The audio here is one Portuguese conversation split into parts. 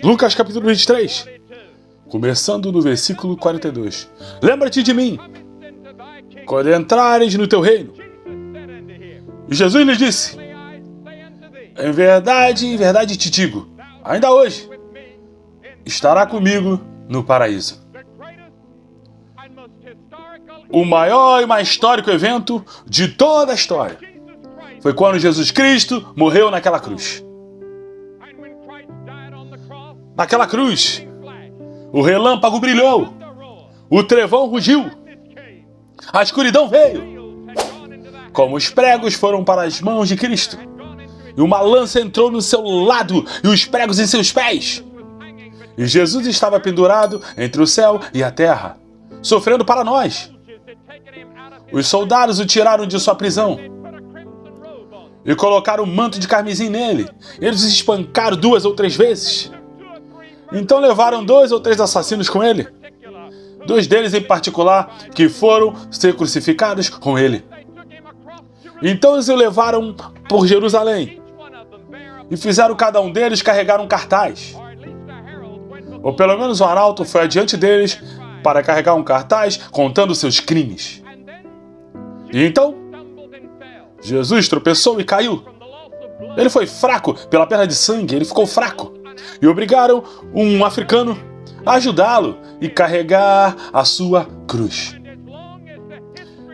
Lucas capítulo 23, começando no versículo 42. Lembra-te de mim, quando entrares no teu reino. E Jesus lhe disse: em verdade te digo, ainda hoje estará comigo no paraíso. O maior e mais histórico evento de toda a história foi quando Jesus Cristo morreu naquela cruz. Naquela cruz, o relâmpago brilhou, o trovão rugiu, a escuridão veio, como os pregos foram para as mãos de Cristo, e uma lança entrou no seu lado e os pregos em seus pés. E Jesus estava pendurado entre o céu e a terra, sofrendo para nós. Os soldados o tiraram de sua prisão e colocaram um manto de carmesim nele. Eles o espancaram 2 ou 3 vezes. Então levaram 2 ou 3 assassinos com ele. 2 deles em particular que foram ser crucificados com ele. Então eles o levaram por Jerusalém e fizeram cada um deles carregar um cartaz. Ou pelo menos o arauto foi adiante deles para carregar um cartaz contando seus crimes. E então, Jesus tropeçou e caiu. Ele foi fraco pela perda de sangue, ele ficou fraco. E obrigaram um africano a ajudá-lo e carregar a sua cruz.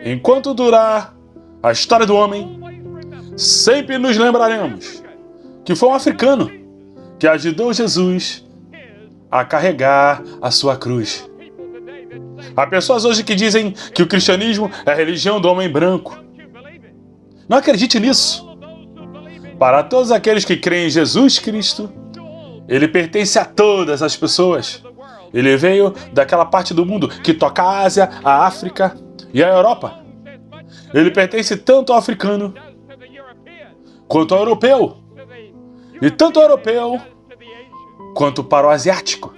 Enquanto durar a história do homem, sempre nos lembraremos que foi um africano que ajudou Jesus a carregar a sua cruz. Há pessoas hoje que dizem que o cristianismo é a religião do homem branco. Não acredite nisso. Para todos aqueles que creem em Jesus Cristo, ele pertence a todas as pessoas. Ele veio daquela parte do mundo que toca a Ásia, a África e a Europa. Ele pertence tanto ao africano quanto ao europeu. E tanto ao europeu quanto para o asiático.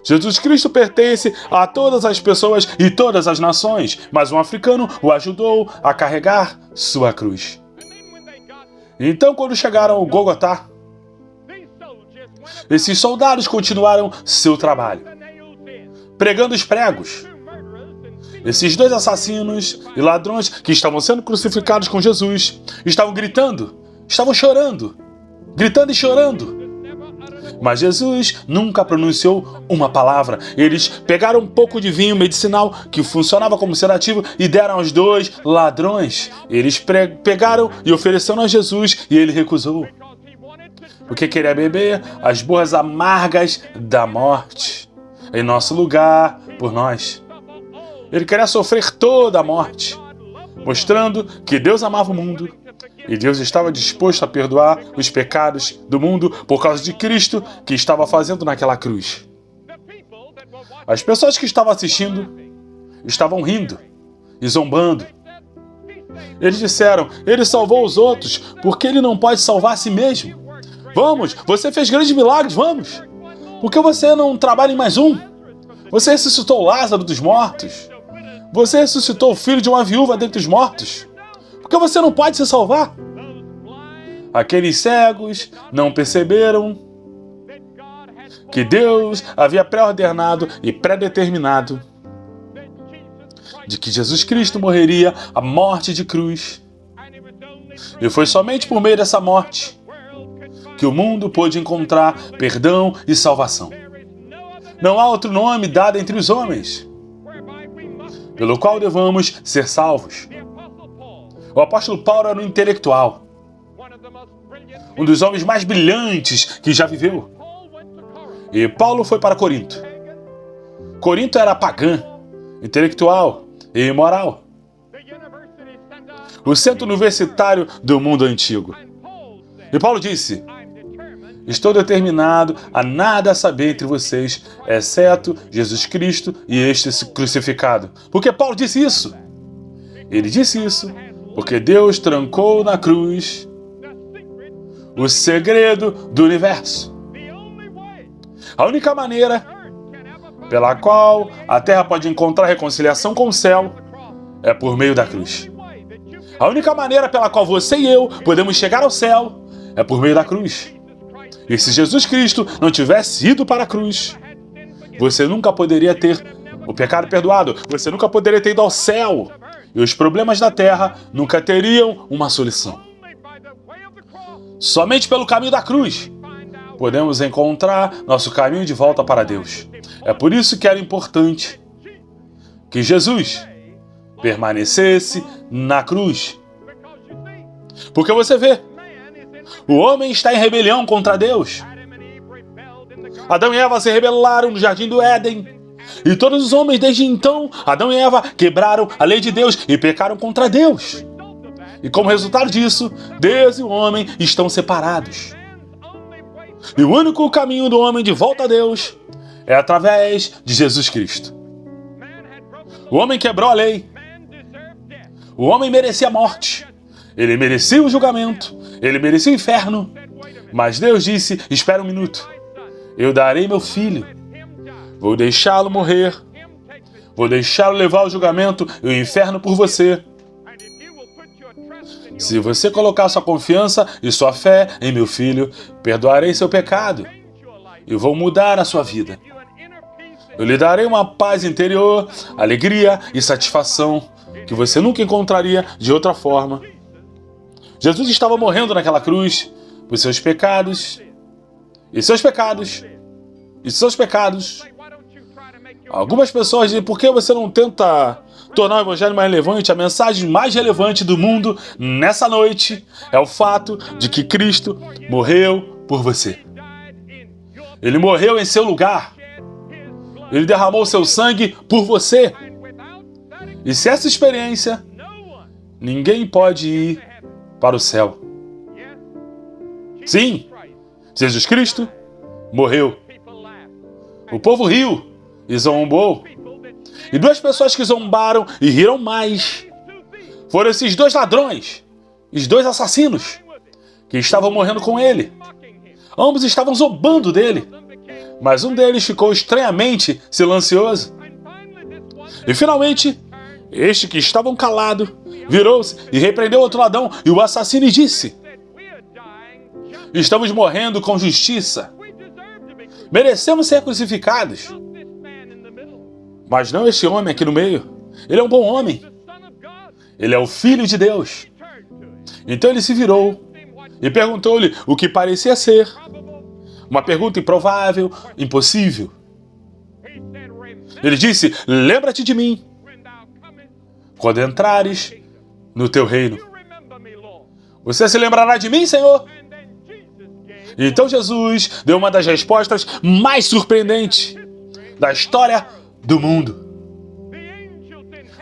Jesus Cristo pertence a todas as pessoas e todas as nações, mas um africano o ajudou a carregar sua cruz. Então, quando chegaram ao Gólgota, esses soldados continuaram seu trabalho, pregando os pregos. Esses 2 assassinos e ladrões que estavam sendo crucificados com Jesus estavam gritando, estavam chorando, gritando e chorando. Mas Jesus nunca pronunciou uma palavra. Eles pegaram um pouco de vinho medicinal que funcionava como sedativo e deram aos 2 ladrões. Eles pegaram e ofereceram a Jesus e ele recusou. Porque queria beber as borras amargas da morte em nosso lugar, por nós. Ele queria sofrer toda a morte, mostrando que Deus amava o mundo e Deus estava disposto a perdoar os pecados do mundo por causa de Cristo que estava fazendo naquela cruz. As pessoas que estavam assistindo estavam rindo e zombando. Eles disseram: ele salvou os outros, porque ele não pode salvar a si mesmo? Vamos, você fez grandes milagres, vamos! Por que você não trabalha em mais um? Você ressuscitou Lázaro dos mortos. Você ressuscitou o filho de uma viúva dentre os mortos. Por que você não pode se salvar? Aqueles cegos não perceberam que Deus havia pré-ordenado e pré-determinado de que Jesus Cristo morreria a morte de cruz. E foi somente por meio dessa morte que o mundo pôde encontrar perdão e salvação. Não há outro nome dado entre os homens pelo qual devamos ser salvos. O apóstolo Paulo era um intelectual, um dos homens mais brilhantes que já viveu. E Paulo foi para Corinto. Corinto era pagã, intelectual e imoral. O centro universitário do mundo antigo. E Paulo disse: estou determinado a nada saber entre vocês, exceto Jesus Cristo e este crucificado. Por que Paulo disse isso? Ele disse isso porque Deus trancou na cruz o segredo do universo. A única maneira pela qual a terra pode encontrar reconciliação com o céu é por meio da cruz. A única maneira pela qual você e eu podemos chegar ao céu é por meio da cruz. E se Jesus Cristo não tivesse ido para a cruz, você nunca poderia ter o pecado perdoado, você nunca poderia ter ido ao céu, e os problemas da terra nunca teriam uma solução. Somente pelo caminho da cruz podemos encontrar nosso caminho de volta para Deus. É por isso que era importante que Jesus permanecesse na cruz. Porque você vê, o homem está em rebelião contra Deus. Adão e Eva se rebelaram no jardim do Éden. E todos os homens desde então, Adão e Eva, quebraram a lei de Deus e pecaram contra Deus. E como resultado disso, Deus e o homem estão separados. E o único caminho do homem de volta a Deus é através de Jesus Cristo. O homem quebrou a lei. O homem merecia a morte. Ele merecia o julgamento. Ele merecia o inferno. Mas Deus disse, espera um minuto. Eu darei meu filho. Vou deixá-lo morrer. Vou deixá-lo levar o julgamento e o inferno por você. Se você colocar sua confiança e sua fé em meu filho, perdoarei seu pecado e vou mudar a sua vida. Eu lhe darei uma paz interior, alegria e satisfação que você nunca encontraria de outra forma. Jesus estava morrendo naquela cruz por seus pecados e seus pecados e seus pecados. Algumas pessoas dizem, por que você não tenta tornar o evangelho mais relevante? A mensagem mais relevante do mundo nessa noite é o fato de que Cristo morreu por você. Ele morreu em seu lugar. Ele derramou seu sangue por você. E se essa experiência, ninguém pode ir para o céu. Sim, Jesus Cristo morreu. O povo riu e zombou. E duas pessoas que zombaram e riram mais foram esses dois ladrões, os dois assassinos, que estavam morrendo com ele. Ambos estavam zombando dele, mas um deles ficou estranhamente silencioso. E finalmente, este que estava calado virou-se e repreendeu outro ladrão e o assassino e disse: estamos morrendo com justiça. Merecemos ser crucificados. Mas não este homem aqui no meio. Ele é um bom homem. Ele é o Filho de Deus. Então ele se virou e perguntou-lhe o que parecia ser uma pergunta improvável, impossível. Ele disse: lembra-te de mim quando entrares no teu reino. Você se lembrará de mim, Senhor? Então Jesus deu uma das respostas mais surpreendentes da história do mundo.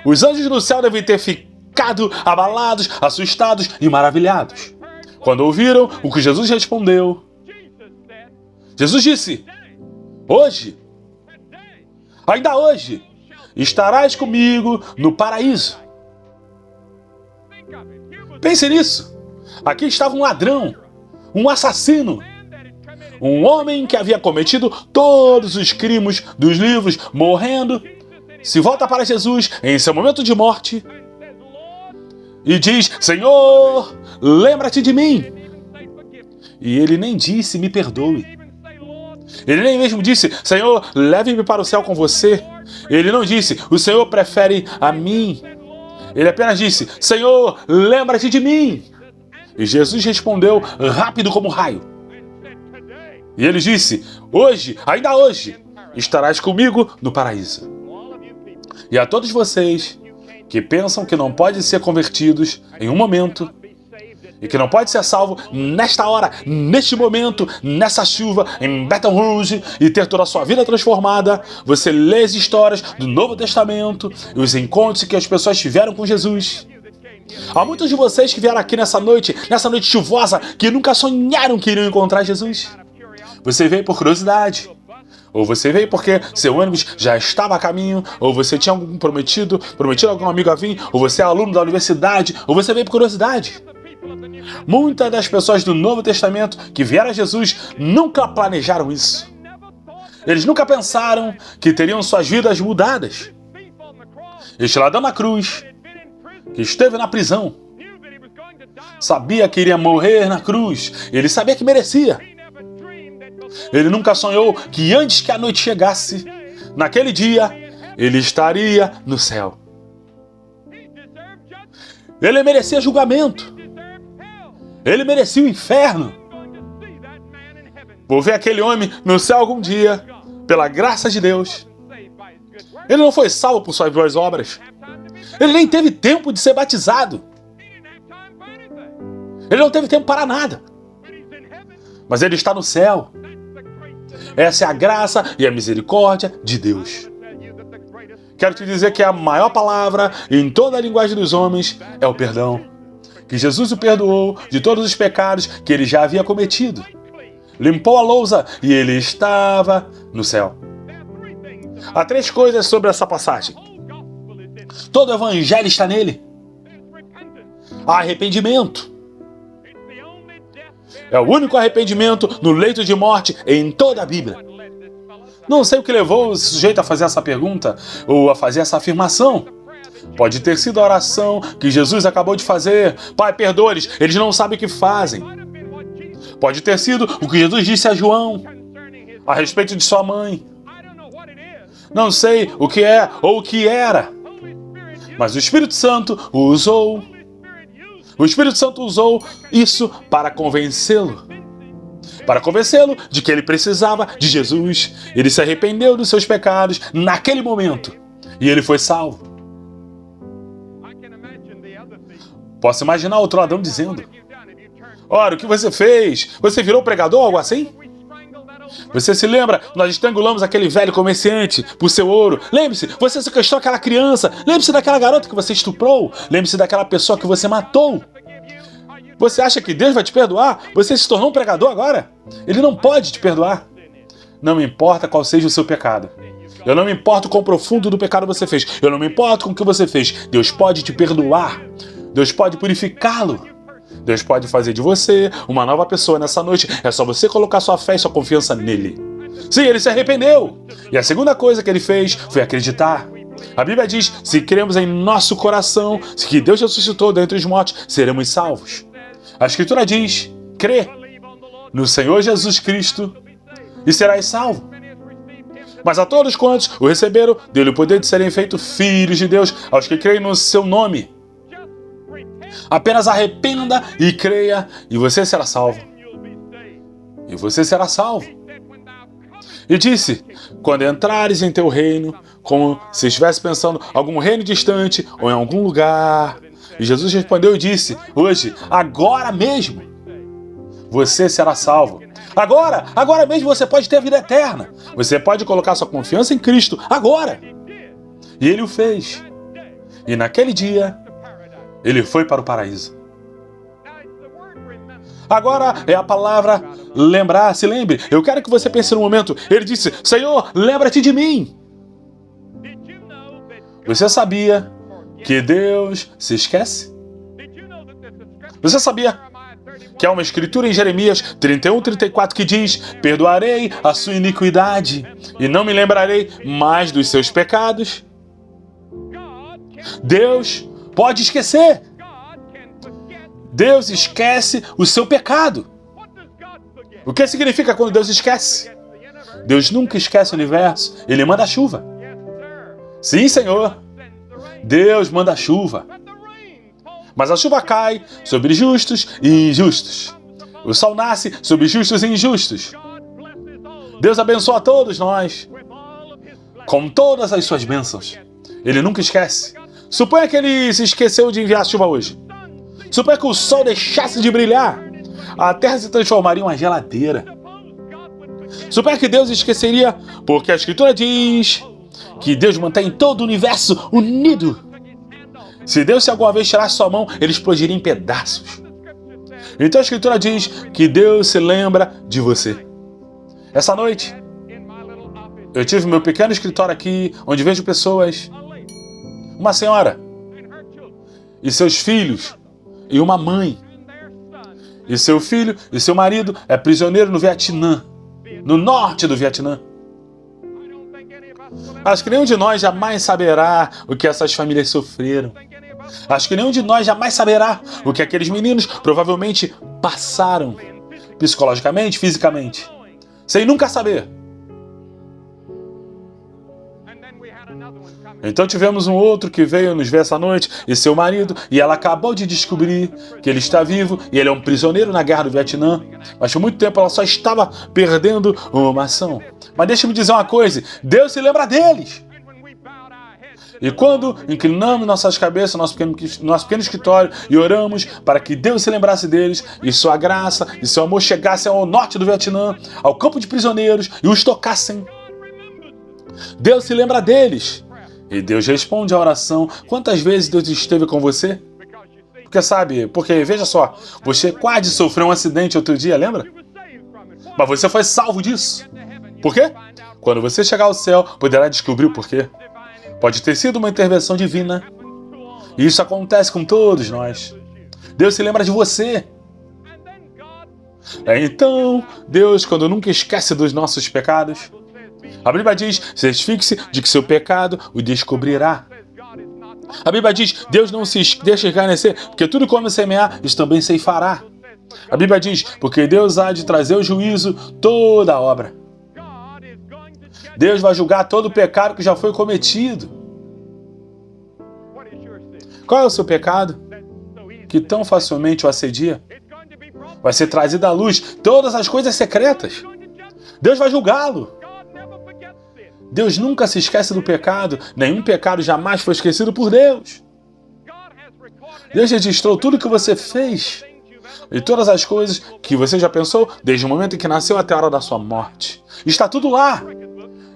Os anjos no céu devem ter ficado abalados, assustados e maravilhados quando ouviram o que Jesus respondeu. Jesus disse: hoje, ainda hoje, estarás comigo no paraíso. Pense nisso. Aqui estava um ladrão, um assassino, um homem que havia cometido todos os crimes dos livros, morrendo, se volta para Jesus em seu momento de morte e diz: Senhor, lembra-te de mim. E ele nem disse: me perdoe. Ele nem mesmo disse: Senhor, leve-me para o céu com você. Ele não disse: o Senhor prefere a mim. Ele apenas disse: Senhor, lembra-te de mim. E Jesus respondeu rápido como raio. E ele disse: hoje, ainda hoje, estarás comigo no paraíso. E a todos vocês que pensam que não podem ser convertidos em um momento e que não pode ser salvo nesta hora, neste momento, nessa chuva, em Baton Rouge, e ter toda a sua vida transformada, você lê as histórias do Novo Testamento e os encontros que as pessoas tiveram com Jesus. Há muitos de vocês que vieram aqui nessa noite chuvosa, que nunca sonharam que iriam encontrar Jesus. Você veio por curiosidade, ou você veio porque seu ônibus já estava a caminho, ou você tinha algum prometido algum amigo a vir, ou você é aluno da universidade, ou você veio por curiosidade. Muitas das pessoas do Novo Testamento que vieram a Jesus nunca planejaram isso. Eles nunca pensaram que teriam suas vidas mudadas. Este ladrão na cruz, que esteve na prisão, sabia que iria morrer na cruz. Ele sabia que merecia. Ele nunca sonhou que antes que a noite chegasse, naquele dia, ele estaria no céu. Ele merecia julgamento. Ele merecia o inferno. Vou ver aquele homem no céu algum dia, pela graça de Deus. Ele não foi salvo por suas boas obras. Ele nem teve tempo de ser batizado. Ele não teve tempo para nada. Mas ele está no céu. Essa é a graça e a misericórdia de Deus. Quero te dizer que a maior palavra em toda a linguagem dos homens é o perdão. Que Jesus o perdoou de todos os pecados que ele já havia cometido. Limpou a lousa e ele estava no céu. Há 3 coisas sobre essa passagem. Todo o evangelho está nele. Há arrependimento. É o único arrependimento no leito de morte em toda a Bíblia. Não sei o que levou o sujeito a fazer essa pergunta ou a fazer essa afirmação. Pode ter sido a oração que Jesus acabou de fazer. Pai, perdoa-lhes, eles não sabem o que fazem. Pode ter sido o que Jesus disse a João a respeito de sua mãe. Não sei o que é ou o que era. Mas o Espírito Santo o usou. O Espírito Santo usou isso para convencê-lo. Para convencê-lo de que ele precisava de Jesus. Ele se arrependeu dos seus pecados naquele momento. E ele foi salvo. Posso imaginar outro ladrão dizendo: ora, o que você fez? Você virou pregador, algo assim? Você se lembra? Nós estrangulamos aquele velho comerciante por seu ouro. Lembre-se, você sequestrou aquela criança. Lembre-se daquela garota que você estuprou. Lembre-se daquela pessoa que você matou. Você acha que Deus vai te perdoar? Você se tornou um pregador agora? Ele não pode te perdoar. Não me importa qual seja o seu pecado. Eu não me importo quão profundo do pecado você fez. Eu não me importo com o que você fez. Deus pode te perdoar. Deus pode purificá-lo. Deus pode fazer de você uma nova pessoa nessa noite. É só você colocar sua fé e sua confiança nele. Sim, ele se arrependeu. E a segunda coisa que ele fez foi acreditar. A Bíblia diz: se cremos em nosso coração que Deus ressuscitou dentre os mortos, seremos salvos. A Escritura diz: crê no Senhor Jesus Cristo e serás salvo. Mas a todos quantos o receberam, deu-lhe o poder de serem feitos filhos de Deus, aos que creem no seu nome. Apenas arrependa e creia, e você será salvo. E você será salvo. E disse: quando entrares em teu reino, como se estivesse pensando em algum reino distante ou em algum lugar. E Jesus respondeu e disse: hoje, agora mesmo, você será salvo. Agora mesmo você pode ter a vida eterna. Você pode colocar sua confiança em Cristo agora. E ele o fez. E naquele dia, ele foi para o paraíso. Agora é a palavra lembrar. Se lembre. Eu quero que você pense no momento. Ele disse: Senhor, lembra-te de mim. Você sabia que Deus se esquece? Você sabia que há uma escritura em Jeremias 31:34 que diz: perdoarei a sua iniquidade e não me lembrarei mais dos seus pecados? Deus pode esquecer. Deus esquece o seu pecado. O que significa quando Deus esquece? Deus nunca esquece o universo. Ele manda a chuva. Sim, Senhor. Deus manda a chuva. Mas a chuva cai sobre justos e injustos. O sol nasce sobre justos e injustos. Deus abençoa a todos nós com todas as suas bênçãos. Ele nunca esquece. Suponha que ele se esqueceu de enviar a chuva hoje. Suponha que o sol deixasse de brilhar. A terra se transformaria em uma geladeira. Suponha que Deus esqueceria, porque a Escritura diz que Deus mantém todo o universo unido. Se Deus alguma vez tirasse sua mão, ele explodiria em pedaços. Então a Escritura diz que Deus se lembra de você. Essa noite, eu tive meu pequeno escritório aqui, onde vejo pessoas. Uma senhora e seus filhos e uma mãe. E seu filho e seu marido é prisioneiro no Vietnã, no norte do Vietnã. Acho que nenhum de nós jamais saberá o que essas famílias sofreram. Acho que nenhum de nós jamais saberá o que aqueles meninos provavelmente passaram, psicologicamente, fisicamente. sem nunca saber. Então tivemos um outro que veio nos ver essa noite, e seu marido, e ela acabou de descobrir que ele está vivo, e ele é um prisioneiro na guerra do Vietnã. Mas por muito tempo ela só estava perdendo uma ação. Mas deixa-me dizer uma coisa, Deus se lembra deles. E quando inclinamos nossas cabeças no nosso pequeno escritório e oramos para que Deus se lembrasse deles, e sua graça e seu amor chegassem ao norte do Vietnã, ao campo de prisioneiros, e os tocassem, Deus se lembra deles. E Deus responde à oração. Quantas vezes Deus esteve com você? Porque veja só, você quase sofreu um acidente outro dia, lembra? Mas você foi salvo disso. Por quê? Quando você chegar ao céu, poderá descobrir o porquê. Pode ter sido uma intervenção divina. E isso acontece com todos nós. Deus se lembra de você. Então, Deus, quando nunca esquece dos nossos pecados, a Bíblia diz, certifique-se de que seu pecado o descobrirá. A Bíblia diz, Deus não se deixa escarnecer, porque tudo que o homem semear, isso também ceifará. A Bíblia diz, porque Deus há de trazer o juízo toda a obra. Deus vai julgar todo o pecado que já foi cometido. Qual é o seu pecado que tão facilmente o assedia? Vai ser trazido à luz todas as coisas secretas. Deus vai julgá-lo. Deus nunca se esquece do pecado. Nenhum pecado jamais foi esquecido por Deus. Deus registrou tudo que você fez e todas as coisas que você já pensou desde o momento em que nasceu até a hora da sua morte. Está tudo lá.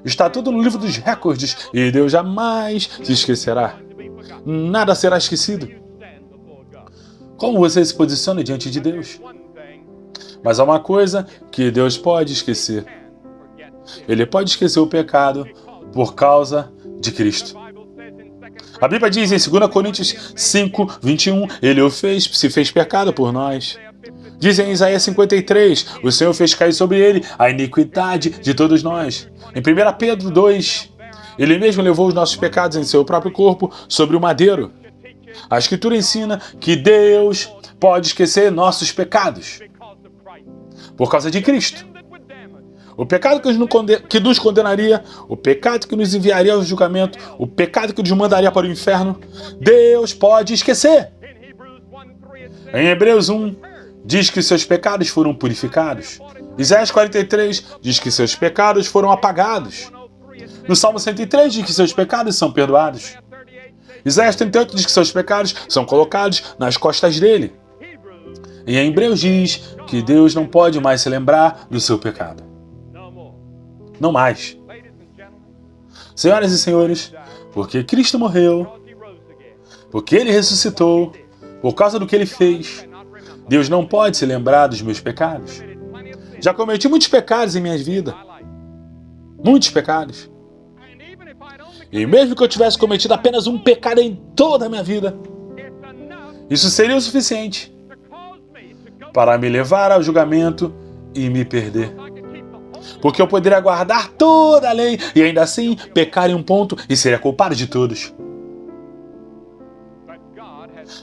Está tudo no livro dos recordes e Deus jamais se esquecerá. Nada será esquecido. Como você se posiciona diante de Deus? Mas há uma coisa que Deus pode esquecer. Ele pode esquecer o pecado por causa de Cristo. A Bíblia diz em 2 Coríntios 5, 21, Ele se fez pecado por nós. Diz em Isaías 53, o Senhor fez cair sobre Ele a iniquidade de todos nós. Em 1 Pedro 2, Ele mesmo levou os nossos pecados em seu próprio corpo sobre o madeiro. A Escritura ensina que Deus pode esquecer nossos pecados por causa de Cristo. O pecado que nos condenaria, o pecado que nos enviaria ao julgamento, o pecado que nos mandaria para o inferno, Deus pode esquecer. Em Hebreus 1, diz que seus pecados foram purificados. Isaías 43 diz que seus pecados foram apagados. No Salmo 103 diz que seus pecados são perdoados. Isaías 38 diz que seus pecados são colocados nas costas dele. E em Hebreus diz que Deus não pode mais se lembrar do seu pecado. Não mais. Senhoras e senhores, porque Cristo morreu, porque Ele ressuscitou, por causa do que Ele fez, Deus não pode se lembrar dos meus pecados. Já cometi muitos pecados em minha vida. Muitos pecados. E mesmo que eu tivesse cometido apenas um pecado em toda a minha vida, isso seria o suficiente para me levar ao julgamento e me perder. Porque eu poderia guardar toda a lei e ainda assim pecar em um ponto e seria culpado de todos.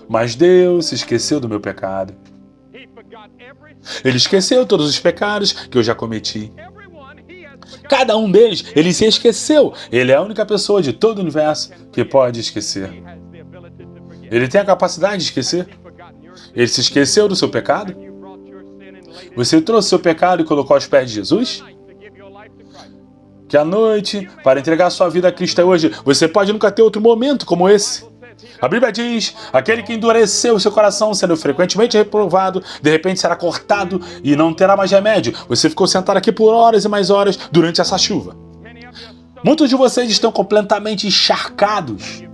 Mas Deus se esqueceu do meu pecado. Ele esqueceu todos os pecados que eu já cometi. Cada um deles, ele se esqueceu. Ele é a única pessoa de todo o universo que pode esquecer. Ele tem a capacidade de esquecer. Ele se esqueceu do seu pecado? Você trouxe seu pecado e colocou aos pés de Jesus? Que a noite, para entregar sua vida a Cristo hoje, você pode nunca ter outro momento como esse. A Bíblia diz, aquele que endureceu seu coração, sendo frequentemente reprovado, de repente será cortado e não terá mais remédio. Você ficou sentado aqui por horas e mais horas durante essa chuva. Muitos de vocês estão completamente encharcados.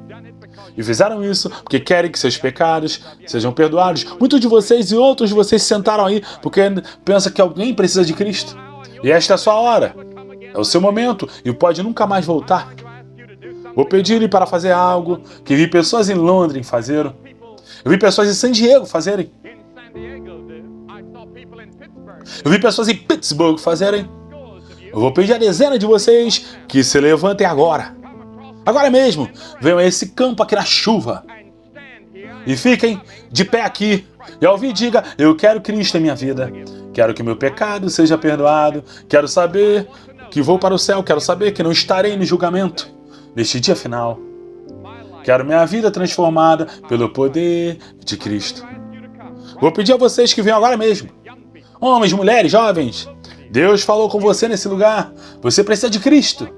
E fizeram isso porque querem que seus pecados sejam perdoados. Muitos de vocês e outros de vocês sentaram aí porque pensam que alguém precisa de Cristo. E esta é a sua hora. É o seu momento e pode nunca mais voltar. Vou pedir-lhe para fazer algo que vi pessoas em Londres fazerem. Eu vi pessoas em San Diego fazerem. Eu vi pessoas em Pittsburgh fazerem. Eu vou pedir a dezena de vocês que se levantem agora. Agora mesmo, venham a esse campo aqui na chuva. e fiquem de pé aqui. E ao ouvir, diga: eu quero Cristo em minha vida. Quero que meu pecado seja perdoado. Quero saber que vou para o céu. Quero saber que não estarei no julgamento neste dia final. Quero minha vida transformada pelo poder de Cristo. Vou pedir a vocês que venham agora mesmo. Homens, mulheres, jovens. Deus falou com você nesse lugar. Você precisa de Cristo.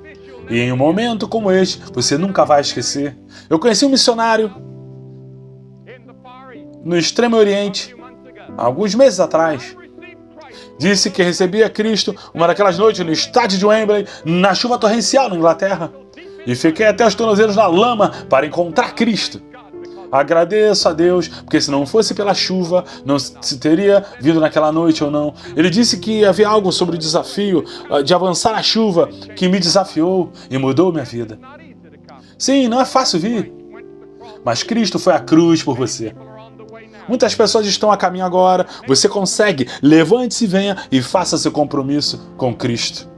E em um momento como este, você nunca vai esquecer. Eu conheci um missionário no Extremo Oriente, há alguns meses atrás. Disse que recebia Cristo uma daquelas noites no estádio de Wembley, na chuva torrencial na Inglaterra. E fiquei até os tornozelos na lama para encontrar Cristo. Agradeço a Deus, porque se não fosse pela chuva, não se teria vindo naquela noite ou não. Ele disse que havia algo sobre o desafio de avançar na chuva que me desafiou e mudou minha vida. Sim, não é fácil vir, mas Cristo foi à cruz por você. Muitas pessoas estão a caminho agora. Você consegue. Levante-se, venha e faça seu compromisso com Cristo.